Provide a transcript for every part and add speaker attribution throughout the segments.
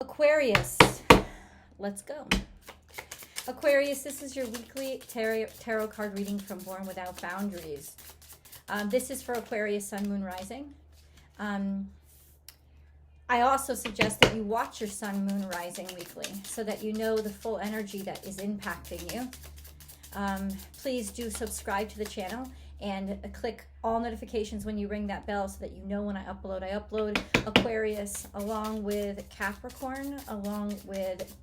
Speaker 1: Aquarius, let's go. Aquarius, this is your weekly tarot card reading from Born Without Boundaries. This is for Aquarius, Sun, Moon, Rising. I also suggest that you watch your Sun, Moon, Rising weekly so that you know the full energy that is impacting you. Please do subscribe to the channel and click all notifications when you ring that bell so that you know when I upload. I upload Aquarius along with Capricorn, along with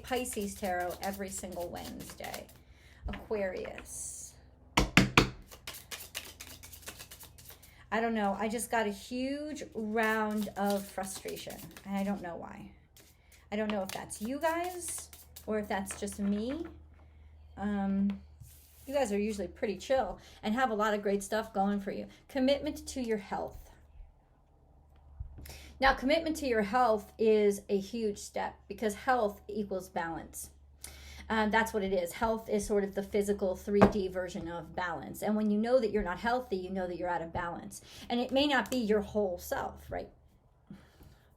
Speaker 1: Pisces Tarot every single Wednesday. Aquarius. I don't know. I just got a huge round of frustration, and I don't know why. I don't know if that's you guys or if that's just me. You guys are usually pretty chill and have a lot of great stuff going for you. Commitment to your health. Now, commitment to your health is a huge step because health equals balance. That's what it is. Health is sort of the physical 3D version of balance. And when you know that you're not healthy, you know that you're out of balance. And it may not be your whole self, right?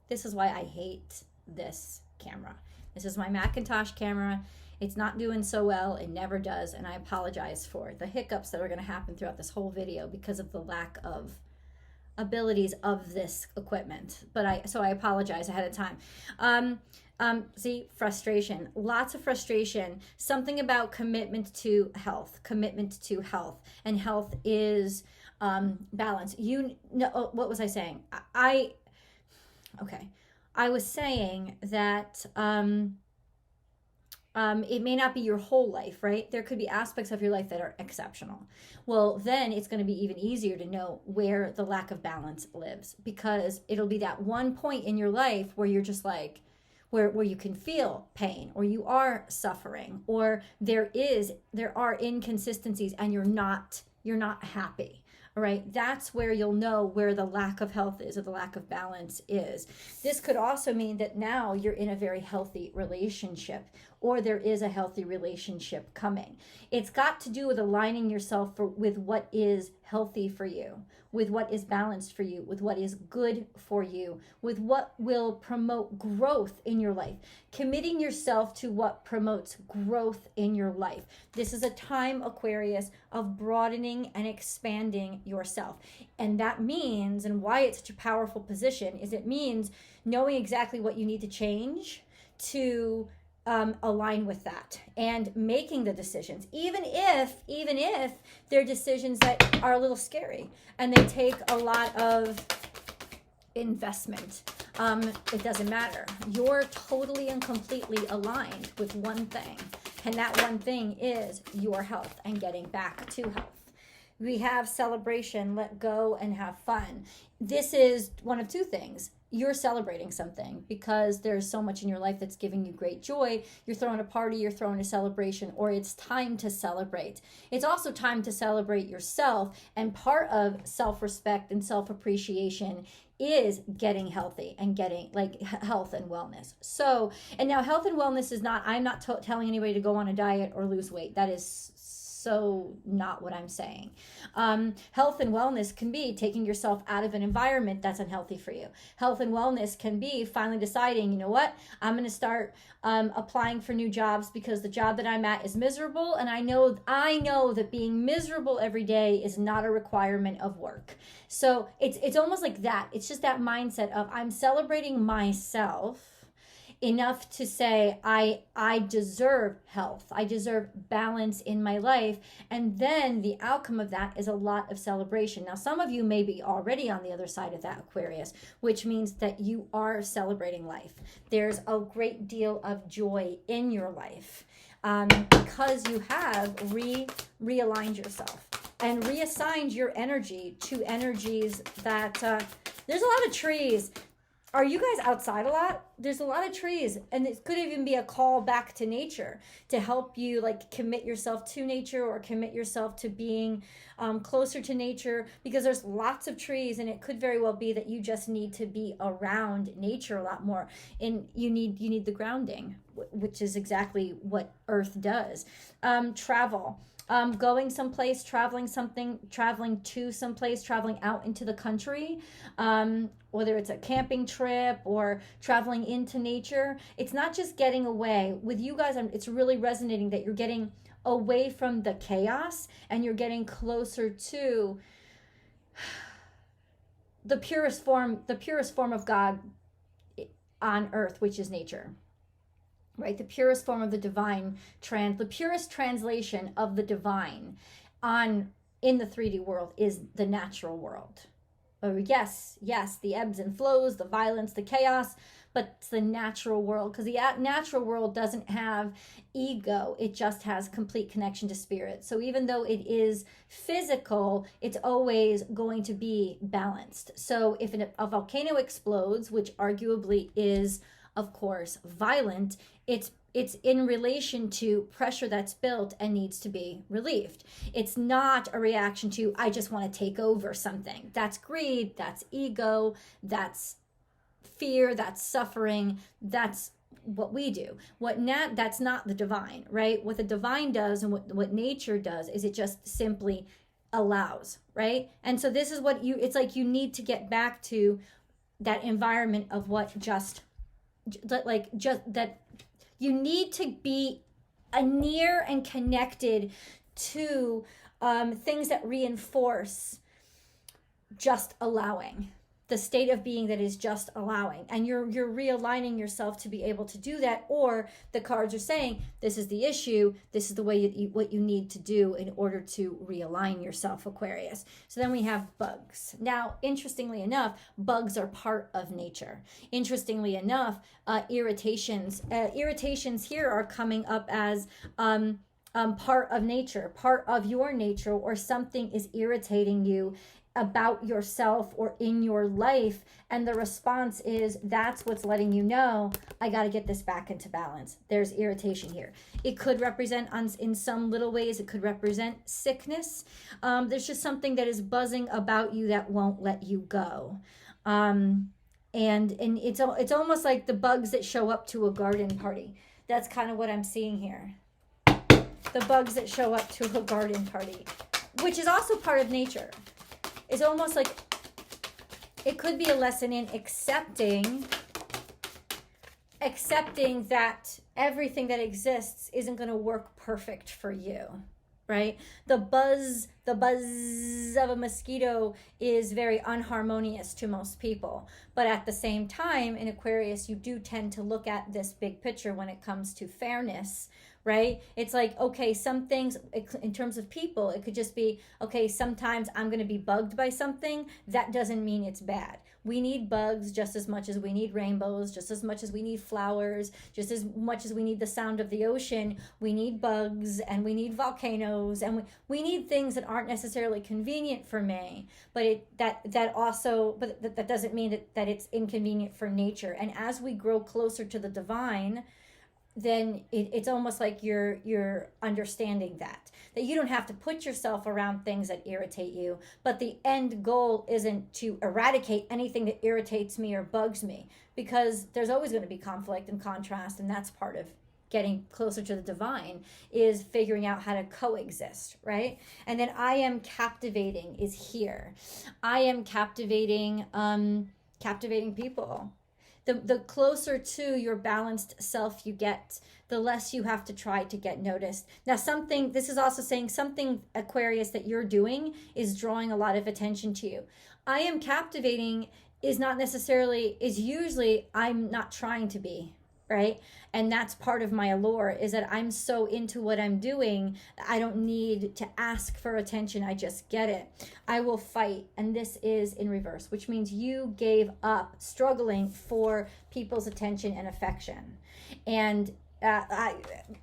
Speaker 1: This is why I hate this camera. This is my Macintosh camera. It's not doing so well. It never does. And I apologize for the hiccups that are going to happen throughout this whole video because of the lack of abilities of this equipment. So I apologize ahead of time. See, frustration, lots of frustration, something about commitment to health, and health is balance. You know, what was I saying? Okay. I was saying that, it may not be your whole life, right? There could be aspects of your life that are exceptional. Well, then it's going to be even easier to know where the lack of balance lives, because it'll be that one point in your life where you're just like, where you can feel pain, or you are suffering, or there are inconsistencies and you're not happy. All right, that's where you'll know where the lack of health is or the lack of balance is. This could also mean that now you're in a very healthy relationship, or there is a healthy relationship coming. It's got to do with aligning yourself with what is healthy for you, with what is balanced for you, with what is good for you, with what will promote growth in your life. Committing yourself to what promotes growth in your life. This is a time, Aquarius, of broadening and expanding yourself. And that means, and why it's such a powerful position, is it means knowing exactly what you need to change to align with that and making the decisions, even if they're decisions that are a little scary and they take a lot of investment. It doesn't matter. You're totally and completely aligned with one thing, and that one thing is your health and getting back to health. We have celebration, let go, and have fun. This is one of two things. You're celebrating something because there's so much in your life that's giving you great joy. You're throwing a party, you're throwing a celebration, or it's time to celebrate. It's also time to celebrate yourself, and part of self-respect and self-appreciation is getting healthy and getting like health and wellness. So, and now health and wellness is not, I'm not telling anybody to go on a diet or lose weight. That is so not what I'm saying. Health and wellness can be taking yourself out of an environment that's unhealthy for you. Health and wellness can be finally deciding, you know what, I'm going to start applying for new jobs because the job that I'm at is miserable, and I know that being miserable every day is not a requirement of work. So it's almost like that. It's just that mindset of I'm celebrating myself enough to say I deserve health, I deserve balance in my life, and then the outcome of that is a lot of celebration. Now, some of you may be already on the other side of that, Aquarius, which means that you are celebrating life. There's a great deal of joy in your life because you have realigned yourself and reassigned your energy to energies that there's a lot of trees. Are you guys outside a lot? There's a lot of trees, and it could even be a call back to nature to help you like commit yourself to nature or commit yourself to being closer to nature, because there's lots of trees, and it could very well be that you just need to be around nature a lot more, and you need the grounding, which is exactly what Earth does. Travel. going someplace, traveling to someplace, traveling out into the country, whether it's a camping trip or traveling into nature. It's not just getting away. With you guys, it's really resonating that you're getting away from the chaos and you're getting closer to the purest form of God on earth, which is nature. Right? The purest form of the divine, the purest translation of the divine in the 3D world is the natural world. Oh, yes, the ebbs and flows, the violence, the chaos, but it's the natural world, because the natural world doesn't have ego. It just has complete connection to spirit. So even though it is physical, it's always going to be balanced. So if a volcano explodes, which arguably is, of course, violent, it's in relation to pressure that's built and needs to be relieved. It's not a reaction to, I just want to take over something. That's greed, that's ego, that's fear, that's suffering, that's what we do. That's not the divine, right? What the divine does and what nature does is it just simply allows, right? And so this is it's like you need to get back to that environment of that you need to be near and connected to things that reinforce just allowing, the state of being that is just allowing. And you're realigning yourself to be able to do that, or the cards are saying this is the issue, this is the way what you need to do in order to realign yourself, Aquarius. So then we have bugs. Now, interestingly enough, bugs are part of nature. Interestingly enough, irritations here are coming up as part of nature, part of your nature, or something is irritating you about yourself or in your life, and the response is that's what's letting you know, I got to get this back into balance. There's irritation here. It could represent, in some little ways, it could represent sickness. There's just something that is buzzing about you that won't let you go. And it's almost like the bugs that show up to a garden party. That's kind of what I'm seeing here. The bugs that show up to a garden party, which is also part of nature. It's almost like it could be a lesson in accepting that everything that exists isn't going to work perfect for you, right? The buzz of a mosquito is very unharmonious to most people. But at the same time, in Aquarius, you do tend to look at this big picture when it comes to fairness, right? It's like, okay, some things in terms of people, it could just be, okay, sometimes I'm going to be bugged by something. That doesn't mean it's bad. We need bugs just as much as we need rainbows, just as much as we need flowers, just as much as we need the sound of the ocean. We need bugs and we need volcanoes, and we need things that aren't necessarily convenient for me, but that doesn't mean that it's inconvenient for nature. And as we grow closer to the divine, then it's almost like you're understanding that you don't have to put yourself around things that irritate you, but the end goal isn't to eradicate anything that irritates me or bugs me, because there's always going to be conflict and contrast, and that's part of getting closer to the divine, is figuring out how to coexist, right? And then I am captivating is here. I am captivating people. The closer to your balanced self you get, the less you have to try to get noticed. Now, this is also saying something, Aquarius, that you're doing is drawing a lot of attention to you. I am captivating is usually I'm not trying to be, right? And that's part of my allure, is that I'm so into what I'm doing, I don't need to ask for attention. I just get it. I will fight. And this is in reverse, which means you gave up struggling for people's attention and affection. And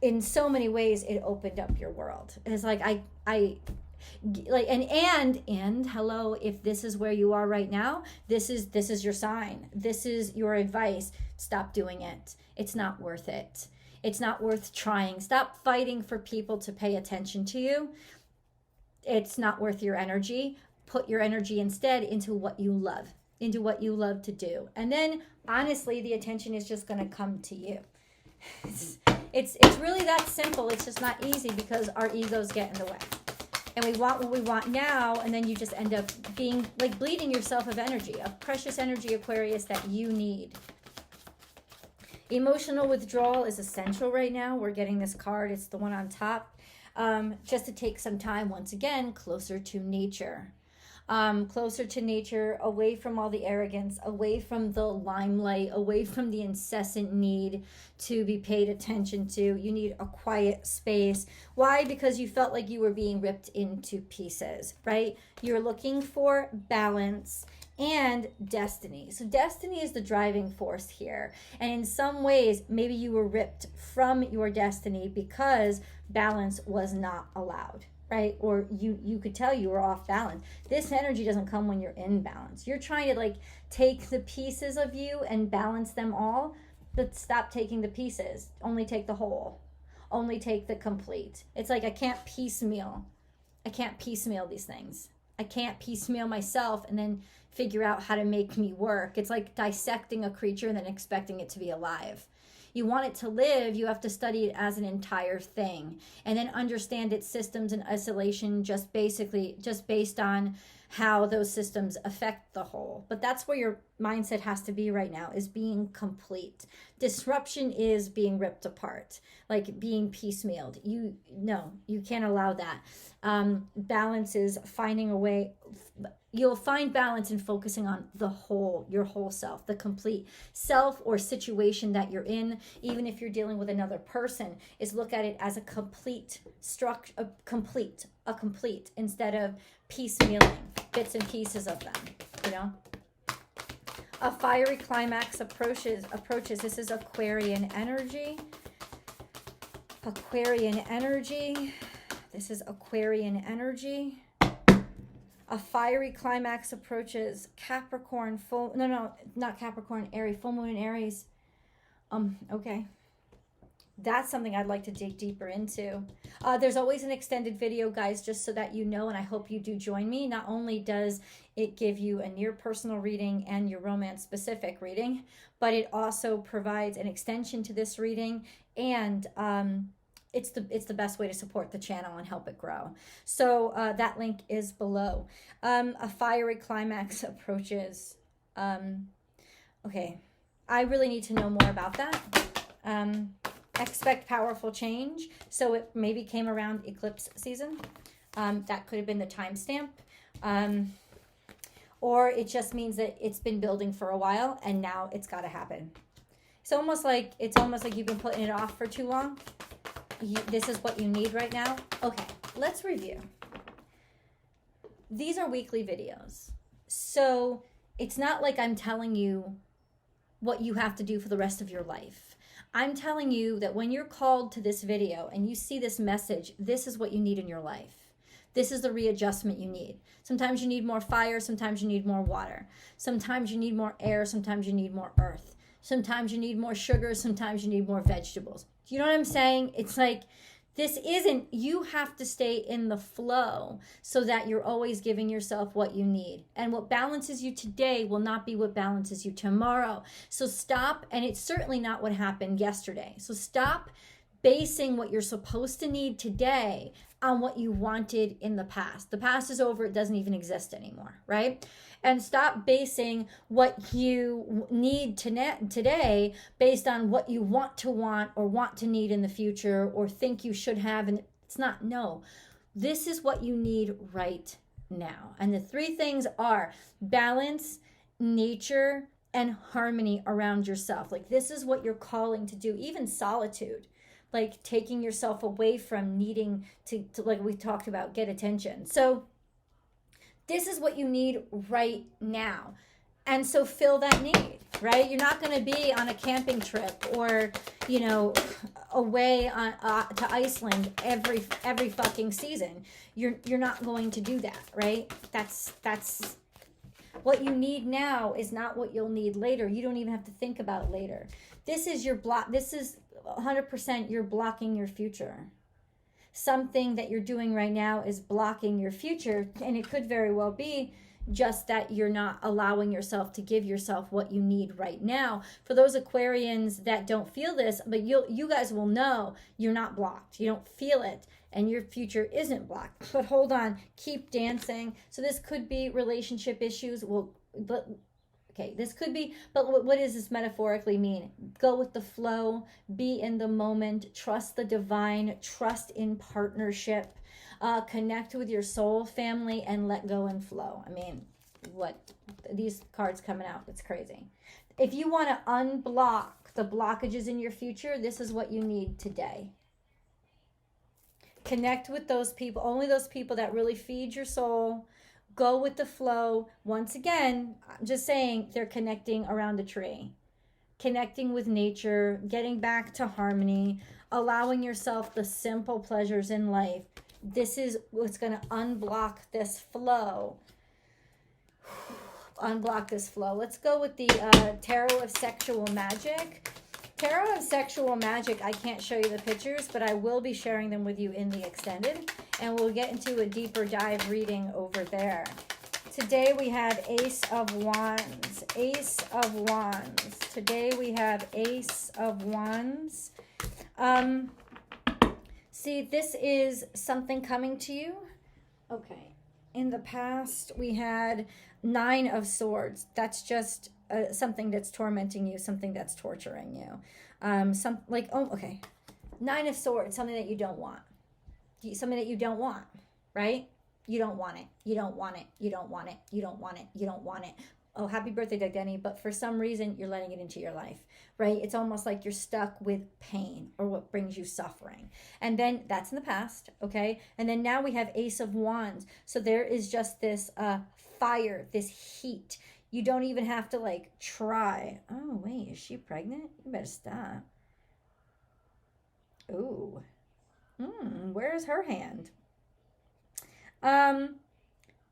Speaker 1: in so many ways, it opened up your world. And it's like, and hello, if this is where you are right now, this is your sign. This is your advice. Stop doing it. It's not worth it. It's not worth trying. Stop fighting for people to pay attention to you. It's not worth your energy. Put your energy instead into what you love to do. And then honestly, the attention is just going to come to you. It's really that simple. It's just not easy because our egos get in the way. And we want what we want now, and then you just end up being like bleeding yourself of energy, of precious energy, Aquarius, that you need. Emotional withdrawal is essential right now. We're getting this card. It's the one on top. Just to take some time, once again, closer to nature. Closer to nature, away from all the arrogance, away from the limelight, away from the incessant need to be paid attention to. You need a quiet space. Why? Because you felt like you were being ripped into pieces, right? You're looking for balance and destiny. So destiny is the driving force here. And in some ways, maybe you were ripped from your destiny because balance was not allowed. Right? Or you could tell you were off balance. This energy doesn't come when you're in balance. You're trying to like take the pieces of you and balance them all, but stop taking the pieces. Only take the whole. Only take the complete. It's like I can't piecemeal. I can't piecemeal these things. I can't piecemeal myself and then figure out how to make me work. It's like dissecting a creature and then expecting it to be alive. You want it to live, you have to study it as an entire thing and then understand its systems and isolation just based on how those systems affect the whole. But that's where your mindset has to be right now, is being complete. Disruption is being ripped apart, like being piecemealed. You can't allow that. Balance is finding a way. You'll find balance in focusing on the whole, your whole self, the complete self or situation that you're in. Even if you're dealing with another person, is look at it as a complete structure, a complete instead of piecemealing bits and pieces of them, you know? A fiery climax approaches. This is Aquarian energy. This is Aquarian energy. A fiery climax approaches. Capricorn, not Capricorn, Aries, full moon in Aries. Okay. That's something I'd like to dig deeper into. There's always an extended video, guys, just so that you know, and I hope you do join me. Not only does it give you a near personal reading and your romance specific reading, but it also provides an extension to this reading, and it's the best way to support the channel and help it grow. So that link is below. A fiery climax approaches. Okay, I really need to know more about that. Expect powerful change. So it maybe came around eclipse season. That could have been the timestamp. Or it just means that it's been building for a while and now it's got to happen. It's almost like you've been putting it off for too long. This is what you need right now. Okay, let's review. These are weekly videos. So it's not like I'm telling you what you have to do for the rest of your life. I'm telling you that when you're called to this video and you see this message, this is what you need in your life. This is the readjustment you need. Sometimes you need more fire, sometimes you need more water. Sometimes you need more air, sometimes you need more earth. Sometimes you need more sugar, sometimes you need more vegetables. Do you know what I'm saying? It's like, you have to stay in the flow so that you're always giving yourself what you need. And what balances you today will not be what balances you tomorrow. So stop, and it's certainly not what happened yesterday. So stop basing what you're supposed to need today on what you wanted in the past. The past is over. It doesn't even exist anymore, right? And stop basing what you need today based on what you want or want to need in the future or think you should have. And it's not, no. This is what you need right now. And the three things are balance, nature, and harmony around yourself. Like, this is what you're calling to do, even solitude. Like taking yourself away from needing to like we talked about, get attention. So this is what you need right now. And so fill that need, right? You're not going to be on a camping trip or, away to Iceland every fucking season. You're not going to do that, right? That's what you need now is not what you'll need later. You don't even have to think about later. This is your block. This is 100% you're blocking your future. Something that you're doing right now is blocking your future, and it could very well be just that you're not allowing yourself to give yourself what you need right now. For those Aquarians that don't feel this, but you guys will know you're not blocked. You don't feel it, and your future isn't blocked. But hold on, keep dancing. So this could be relationship issues. Okay, this could be, but what does this metaphorically mean? Go with the flow, be in the moment, trust the divine, trust in partnership, connect with your soul family, and let go and flow. I mean, what these cards coming out, it's crazy. If you want to unblock the blockages in your future, this is what you need today. Connect with those people, only those people that really feed your soul. Go with the flow. Once again, I'm just saying, they're connecting around a tree, connecting with nature, getting back to harmony, allowing yourself the simple pleasures in life. This is what's going to unblock this flow. Unblock this flow. Let's go with the Tarot of Sexual Magic. Tarot of Sexual Magic, I can't show you the pictures, but I will be sharing them with you in the extended, and we'll get into a deeper dive reading over there. Today we have Ace of Wands. Ace of Wands. Today we have Ace of Wands. See, this is something coming to you. Okay. In the past, we had Nine of Swords. That's just something that's tormenting you, something that's torturing you. Nine of Swords, something that you don't want. Something that you don't want, right? You don't want it. You don't want it. You don't want it. You don't want it. You don't want it. Oh, happy birthday, Doug Denny. But for some reason, you're letting it into your life, right? It's almost like you're stuck with pain or what brings you suffering. And then that's in the past, okay? And then now we have Ace of Wands. So there is just this fire, this heat. You don't even have to like try. Oh, wait, is she pregnant? You better stop. Ooh. Where's her hand?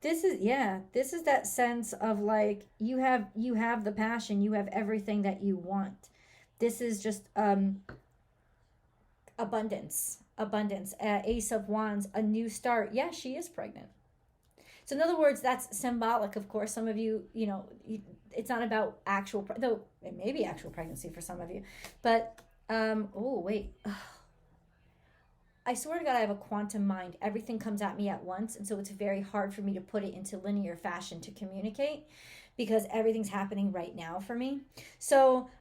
Speaker 1: This is that sense of like you have the passion, you have everything that you want. This is just abundance. Ace of Wands, a new start. Yeah, she is pregnant. So in other words, that's symbolic, of course. Some of you, it's not about actual, though it may be actual pregnancy for some of you. But, oh, wait. I swear to God, I have a quantum mind. Everything comes at me at once. And so it's very hard for me to put it into linear fashion to communicate because everything's happening right now for me. So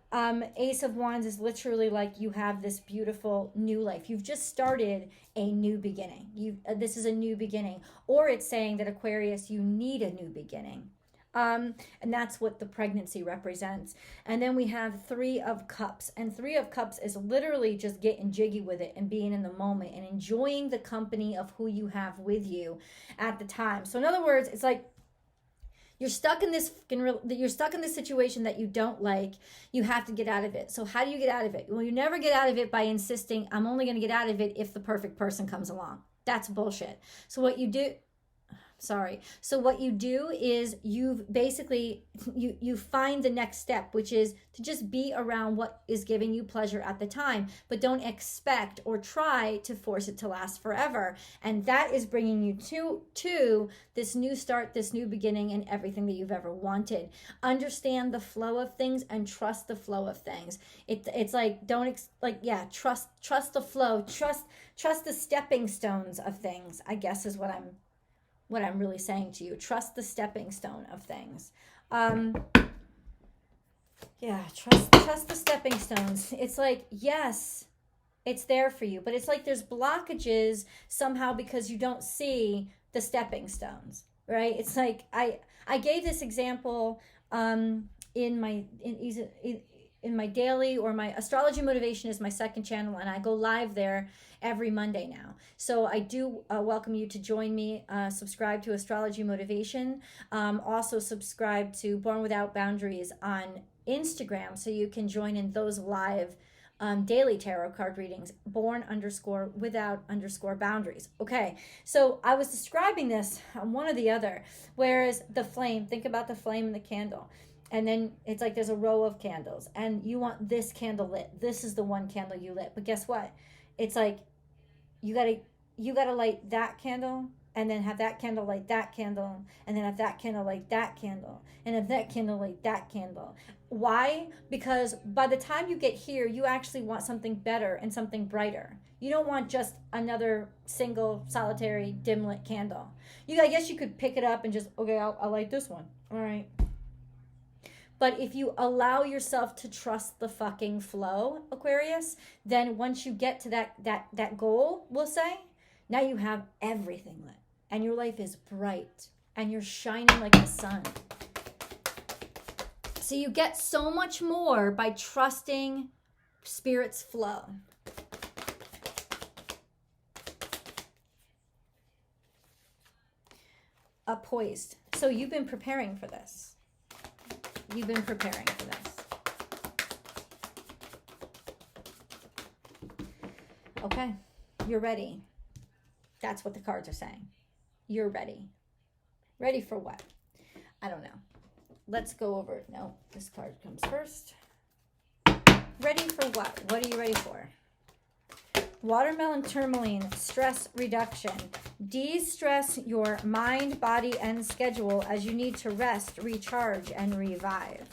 Speaker 1: Ace of Wands is literally like you have this beautiful new life. You've just started a new beginning. This is a new beginning. Or it's saying that Aquarius, you need a new beginning. And that's what the pregnancy represents. And then we have Three of Cups. And Three of Cups is literally just getting jiggy with it and being in the moment and enjoying the company of who you have with you at the time. So in other words, it's like you're stuck in this situation that you don't like. You have to get out of it. So how do you get out of it? Well, you never get out of it by insisting, I'm only going to get out of it if the perfect person comes along. That's bullshit. So what you do is you find the next step, which is to just be around what is giving you pleasure at the time, but don't expect or try to force it to last forever. And that is bringing you to this new start, this new beginning, and everything that you've ever wanted. Understand the flow of things and trust the flow of things. It's like trust the flow, trust the stepping stones of things, I guess is what I'm really saying to you. Trust the stepping stone of things. Trust the stepping stones. It's like, yes, it's there for you, but it's like there's blockages somehow because you don't see the stepping stones, right? It's like I gave this example in my daily, or my Astrology Motivation is my second channel, and I go live there every Monday now. So I do welcome you to join me. Subscribe to Astrology Motivation. Also subscribe to Born Without Boundaries on Instagram so you can join in those live daily tarot card readings. Born_without_boundaries. Okay, so I was describing this one or the other, whereas the flame, think about the flame in the candle. And then it's like there's a row of candles and you want this candle lit. This is the one candle you lit. But guess what? It's like you gotta light that candle and then have that candle light that candle, and then have that candle light that candle, and have that candle light that candle. Why? Because by the time you get here, you actually want something better and something brighter. You don't want just another single solitary dim lit candle. I guess you could pick it up and just, okay, I'll light this one. All right. But if you allow yourself to trust the fucking flow, Aquarius, then once you get to that goal, we'll say, now you have everything lit. And your life is bright. And you're shining like the sun. So you get so much more by trusting Spirit's flow. Poised. So you've been preparing for this. You've been preparing for this. Okay, you're ready. That's what the cards are saying. You're ready. Ready for what? I don't know. Let's go over it. No, this card comes first. Ready for what? What are you ready for? Watermelon tourmaline, stress reduction. De-stress your mind, body, and schedule as you need to rest, recharge, and revive.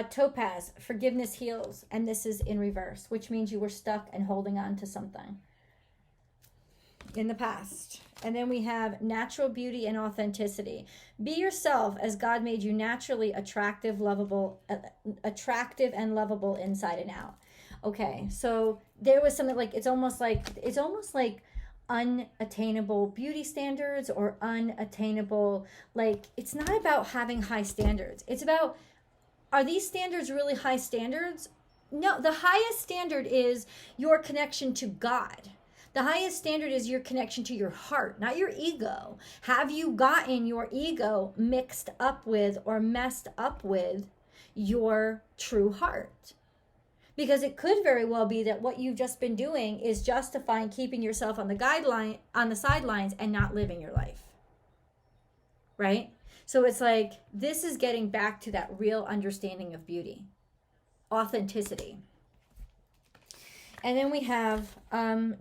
Speaker 1: Topaz, forgiveness heals, and this is in reverse, which means you were stuck and holding on to something in the past. And then we have natural beauty and authenticity. Be yourself as God made you naturally attractive, and lovable inside and out. Okay, so there was something like it's almost like unattainable beauty standards or unattainable, like it's not about having high standards. It's about, are these standards really high standards? No, the highest standard is your connection to God. The highest standard is your connection to your heart, not your ego. Have you gotten your ego mixed up with or messed up with your true heart? Because it could very well be that what you've just been doing is justifying keeping yourself on the sidelines and not living your life. Right? So it's like, this is getting back to that real understanding of beauty. Authenticity. And then we have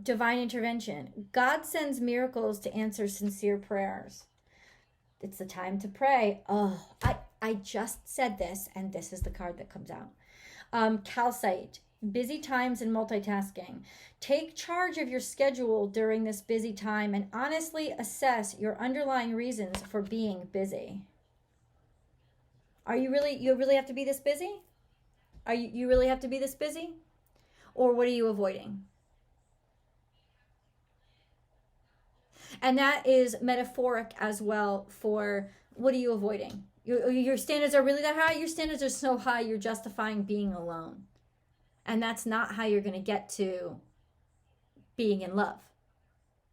Speaker 1: divine intervention. God sends miracles to answer sincere prayers. It's the time to pray. Oh, I just said this, and this is the card that comes out. Calcite, busy times and multitasking. Take charge of your schedule during this busy time and honestly assess your underlying reasons for being busy. You really have to be this busy? You really have to be this busy? Or what are you avoiding? And that is metaphoric as well for, what are you avoiding? Your standards are really that high? Your standards are so high you're justifying being alone. And that's not how you're going to get to being in love.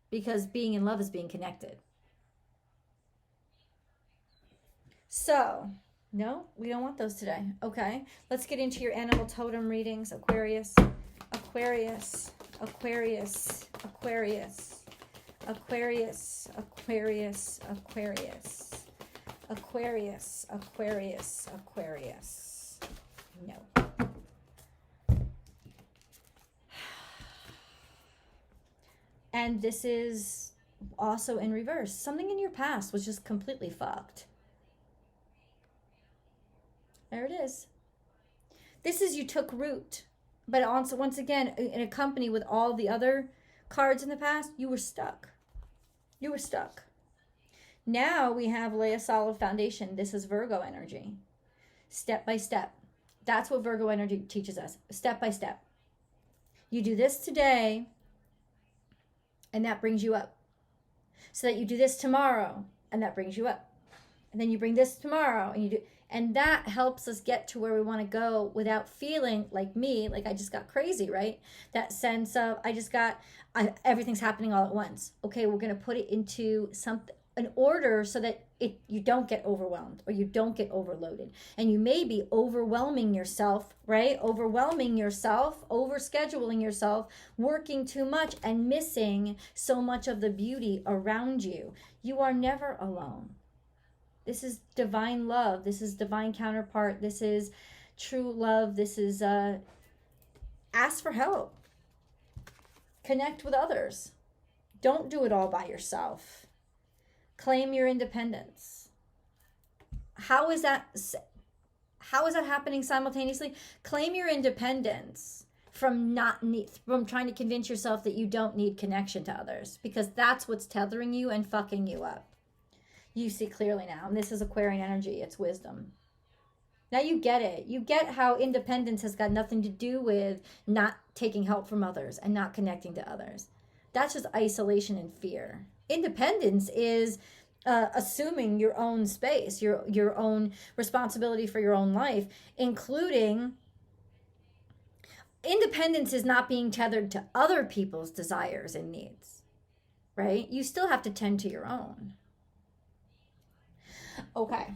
Speaker 1: Because being in love is being connected. So, no, we don't want those today. Okay, let's get into your animal totem readings, Aquarius. Aquarius, Aquarius, Aquarius, Aquarius, Aquarius, Aquarius, Aquarius, Aquarius, Aquarius. No. And this is also in reverse. Something in your past was just completely fucked. There it is. This is you took root. But also, once again, in a company with all the other cards in the past, you were stuck. You were stuck. Now we have lay a solid foundation. This is Virgo energy. Step by step. That's what Virgo energy teaches us. Step by step. You do this today, and that brings you up. So that you do this tomorrow, and that brings you up. And then you bring this tomorrow, and you do... And that helps us get to where we want to go without feeling like me, like I just got crazy, right? That sense of everything's happening all at once. Okay, we're going to put it into an order so that you don't get overwhelmed or you don't get overloaded. And you may be overwhelming yourself, right? Overwhelming yourself, overscheduling yourself, working too much and missing so much of the beauty around you. You are never alone. This is divine love. This is divine counterpart. This is true love. This is ask for help. Connect with others. Don't do it all by yourself. Claim your independence. How is that happening simultaneously? Claim your independence from trying to convince yourself that you don't need connection to others, because that's what's tethering you and fucking you up. You see clearly now, and this is Aquarian energy. It's wisdom. Now you get it. You get how independence has got nothing to do with not taking help from others and not connecting to others. That's just isolation and fear. Independence is assuming your own space, your own responsibility for your own life, including independence is not being tethered to other people's desires and needs, right? You still have to tend to your own. Okay,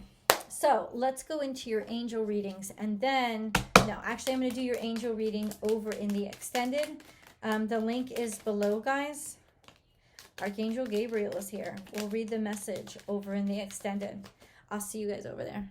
Speaker 1: so let's go into your angel readings, and then, no, actually I'm going to do your angel reading over in the extended. The link is below, guys. Archangel Gabriel is here. We'll read the message over in the extended. I'll see you guys over there.